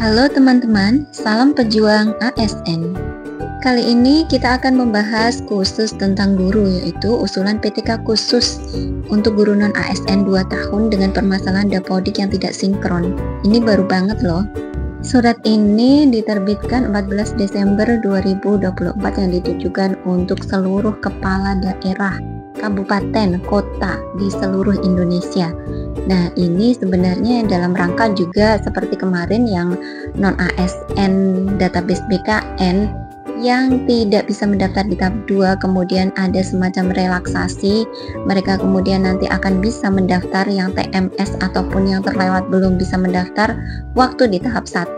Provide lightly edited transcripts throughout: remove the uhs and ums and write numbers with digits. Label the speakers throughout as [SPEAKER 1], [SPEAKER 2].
[SPEAKER 1] Halo teman-teman, salam pejuang ASN. Kali ini kita akan membahas khusus tentang guru, yaitu usulan PTK khusus untuk guru non-ASN 2 tahun dengan permasalahan dapodik yang tidak sinkron. Ini baru banget loh. Surat ini diterbitkan 14 Desember 2024 yang ditujukan untuk seluruh kepala daerah, kabupaten, kota di seluruh Indonesia. Nah, ini sebenarnya dalam rangka juga seperti kemarin yang non-ASN database BKN yang tidak bisa mendaftar di tahap 2, kemudian ada semacam relaksasi, mereka kemudian nanti akan bisa mendaftar yang TMS ataupun yang terlewat belum bisa mendaftar waktu di tahap 1,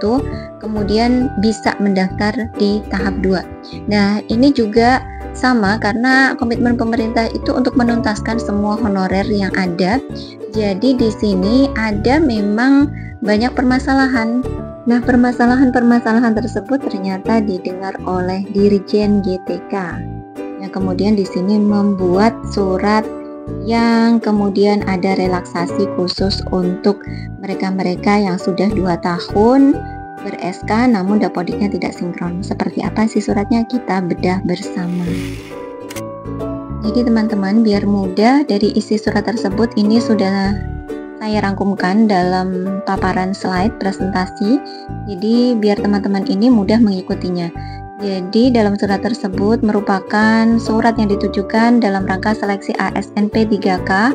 [SPEAKER 1] kemudian bisa mendaftar di tahap 2. Nah, ini juga sama karena komitmen pemerintah itu untuk menuntaskan semua honorer yang ada. Jadi di sini ada memang banyak permasalahan. Nah, permasalahan tersebut ternyata didengar oleh Dirjen GTK. Nah, kemudian di sini membuat surat yang kemudian ada relaksasi khusus untuk mereka-mereka yang sudah 2 tahun ber-SK namun dapodiknya tidak sinkron. Seperti apa sih suratnya? Kita bedah bersama. Jadi teman-teman, biar mudah, dari isi surat tersebut ini sudah saya rangkumkan dalam paparan slide presentasi. Jadi biar teman-teman ini mudah mengikutinya. Jadi dalam surat tersebut merupakan surat yang ditujukan dalam rangka seleksi ASN P3K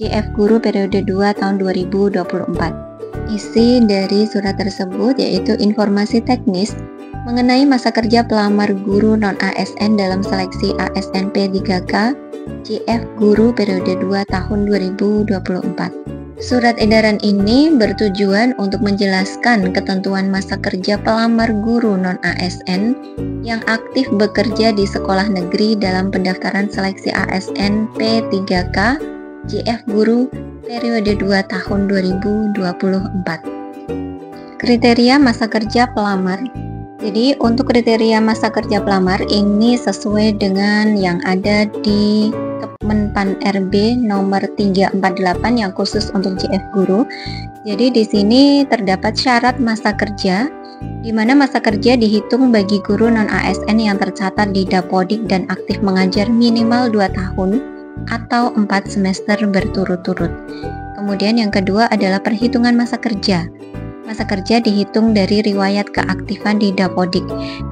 [SPEAKER 1] JF Guru periode 2 tahun 2024. Isi dari surat tersebut yaitu informasi teknis mengenai masa kerja pelamar guru non-ASN dalam seleksi ASN P3K JF Guru periode 2 tahun 2024. Surat edaran ini bertujuan untuk menjelaskan ketentuan masa kerja pelamar guru non-ASN yang aktif bekerja di sekolah negeri dalam pendaftaran seleksi ASN P3K JF Guru periode 2 tahun 2024. Kriteria masa kerja pelamar. Jadi untuk kriteria masa kerja pelamar ini sesuai dengan yang ada di Kemenpan RB nomor 348 yang khusus untuk JF Guru. Jadi di sini terdapat syarat masa kerja di mana masa kerja dihitung bagi guru non-ASN yang tercatat di Dapodik dan aktif mengajar minimal 2 tahun atau 4 semester berturut-turut. Kemudian yang kedua adalah perhitungan masa kerja. Masa kerja dihitung dari riwayat keaktifan di Dapodik.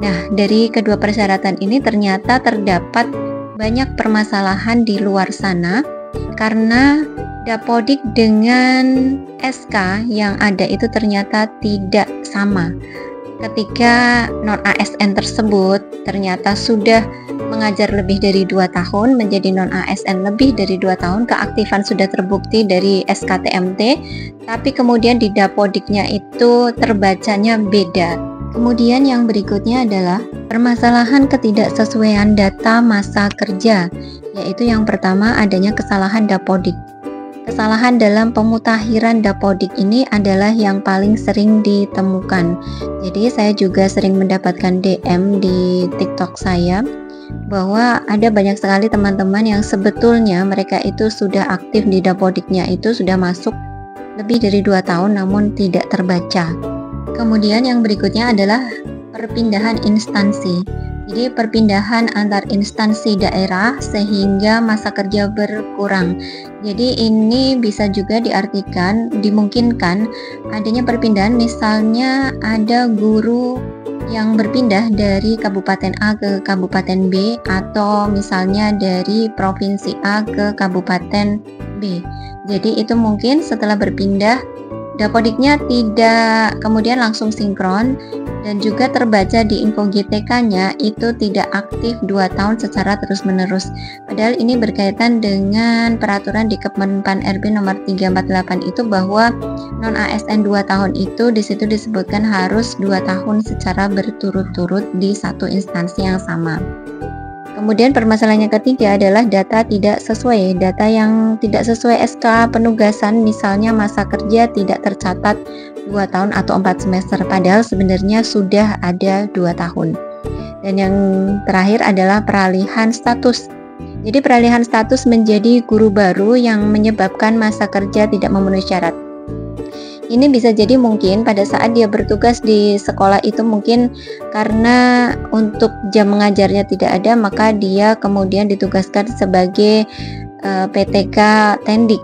[SPEAKER 1] Nah, dari kedua persyaratan ini ternyata terdapat banyak permasalahan di luar sana karena Dapodik dengan SK yang ada itu ternyata tidak sama. Ketika non-ASN tersebut ternyata sudah mengajar lebih dari 2 tahun, menjadi non-ASN lebih dari 2 tahun, keaktifan sudah terbukti dari SKTMT, tapi kemudian di Dapodiknya itu terbacanya beda. Kemudian yang berikutnya adalah permasalahan ketidaksesuaian data masa kerja, yaitu yang pertama adanya kesalahan Dapodik. Kesalahan dalam pemutakhiran Dapodik ini adalah yang paling sering ditemukan. Jadi saya juga sering mendapatkan DM di TikTok saya bahwa ada banyak sekali teman-teman yang sebetulnya mereka itu sudah aktif di Dapodiknya itu sudah masuk lebih dari 2 tahun namun tidak terbaca. Kemudian yang berikutnya adalah perpindahan instansi. Jadi perpindahan antar instansi daerah sehingga masa kerja berkurang. Jadi ini bisa juga diartikan, dimungkinkan adanya perpindahan, misalnya ada guru yang berpindah dari Kabupaten A ke Kabupaten B atau misalnya dari Provinsi A ke Kabupaten B. Jadi itu mungkin setelah berpindah Dapodiknya tidak kemudian langsung sinkron dan juga terbaca di info GTK-nya itu tidak aktif 2 tahun secara terus-menerus. Padahal ini berkaitan dengan peraturan di Kemenpan RB nomor 348 itu bahwa non-ASN 2 tahun itu disitu disebutkan harus 2 tahun secara berturut-turut di satu instansi yang sama. Kemudian permasalahan yang ketiga adalah data tidak sesuai. Data yang tidak sesuai SK penugasan, misalnya masa kerja tidak tercatat 2 tahun atau 4 semester, padahal sebenarnya sudah ada 2 tahun. Dan yang terakhir adalah peralihan status. Jadi peralihan status menjadi guru baru yang menyebabkan masa kerja tidak memenuhi syarat. Ini bisa jadi mungkin pada saat dia bertugas di sekolah itu mungkin karena untuk jam mengajarnya tidak ada, maka dia kemudian ditugaskan sebagai PTK Tendik.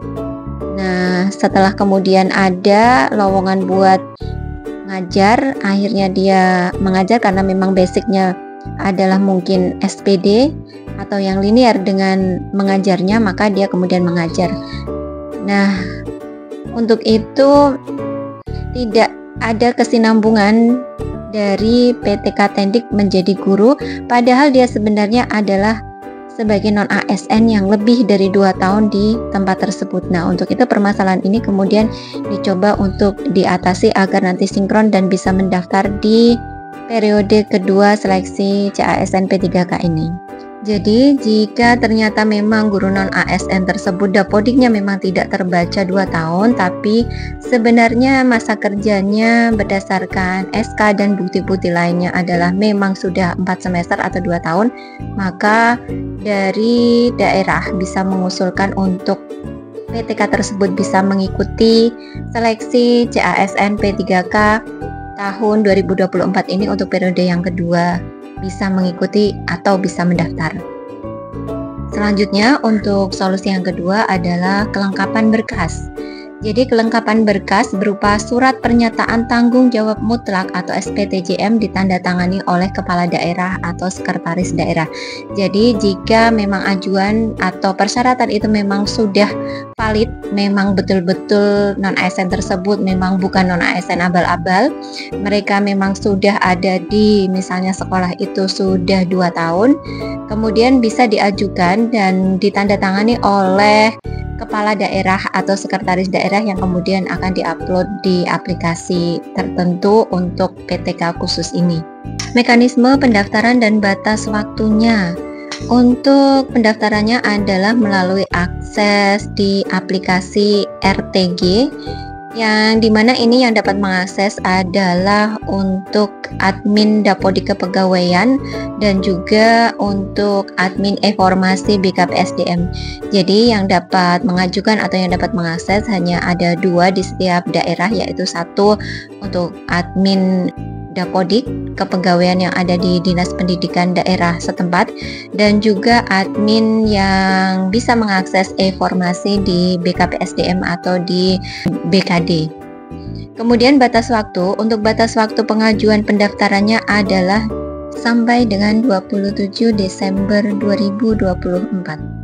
[SPEAKER 1] Nah, setelah kemudian ada lowongan buat ngajar, akhirnya dia mengajar karena memang basicnya adalah mungkin SPD atau yang linear dengan mengajarnya, maka dia kemudian mengajar. Nah, untuk itu tidak ada kesinambungan dari PTK Tendik menjadi guru, padahal dia sebenarnya adalah sebagai non ASN yang lebih dari 2 tahun di tempat tersebut. Nah, untuk itu permasalahan ini kemudian dicoba untuk diatasi agar nanti sinkron dan bisa mendaftar di periode kedua seleksi CASN P3K ini. Jadi, jika ternyata memang guru non ASN tersebut dapodiknya memang tidak terbaca 2 tahun, tapi sebenarnya masa kerjanya berdasarkan SK dan bukti-bukti lainnya adalah memang sudah 4 semester atau 2 tahun, maka dari daerah bisa mengusulkan untuk PTK tersebut bisa mengikuti seleksi CASN P3K tahun 2024 ini untuk periode yang kedua, bisa mengikuti atau bisa mendaftar. Selanjutnya untuk solusi yang kedua adalah kelengkapan berkas. Jadi kelengkapan berkas berupa surat pernyataan tanggung jawab mutlak atau SPTJM ditandatangani oleh kepala daerah atau sekretaris daerah. Jadi jika memang ajuan atau persyaratan itu memang sudah valid, memang betul-betul non ASN tersebut memang bukan non ASN abal-abal, mereka memang sudah ada di misalnya sekolah itu sudah 2 tahun, kemudian bisa diajukan dan ditandatangani oleh kepala daerah atau sekretaris daerah yang kemudian akan diupload di aplikasi tertentu untuk PTK khusus ini. Mekanisme pendaftaran dan batas waktunya. Untuk pendaftarannya adalah melalui akses di aplikasi RTG, yang dimana ini yang dapat mengakses adalah untuk admin Dapodik Kepegawaian dan juga untuk admin informasi BKPSDM. Jadi yang dapat mengajukan atau yang dapat mengakses hanya ada 2 di setiap daerah, yaitu 1 untuk admin Dapodik Kepegawaian yang ada di Dinas Pendidikan daerah setempat, dan juga admin yang bisa mengakses informasi di BKPSDM atau di BKD. Kemudian batas waktu, untuk batas waktu pengajuan pendaftarannya adalah sampai dengan 27 Desember 2024.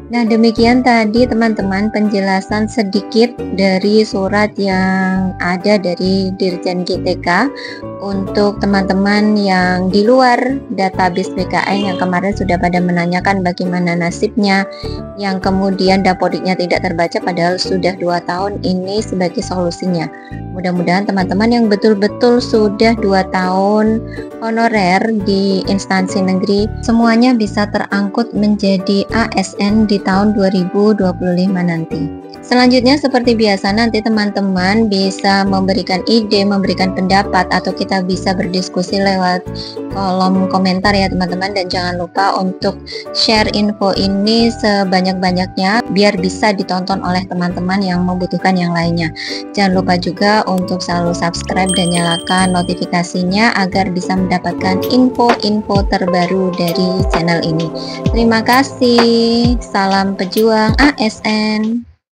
[SPEAKER 1] Nah, demikian tadi teman-teman penjelasan sedikit dari surat yang ada dari Dirjen GTK untuk teman-teman yang di luar database BKN yang kemarin sudah pada menanyakan bagaimana nasibnya, yang kemudian dapodiknya tidak terbaca padahal sudah 2 tahun, ini sebagai solusinya. Mudah-mudahan teman-teman yang betul-betul sudah 2 tahun honorer di instansi negeri semuanya bisa terangkut menjadi ASN di tahun 2025 nanti. Selanjutnya seperti biasa nanti teman-teman bisa memberikan ide, memberikan pendapat, atau kita bisa berdiskusi lewat kolom komentar ya teman-teman, dan jangan lupa untuk share info ini sebanyak-banyaknya biar bisa ditonton oleh teman-teman yang membutuhkan yang lainnya. Jangan lupa juga untuk selalu subscribe dan nyalakan notifikasinya agar bisa mendapatkan info-info terbaru dari channel ini. Terima kasih, salam pejuang ASN.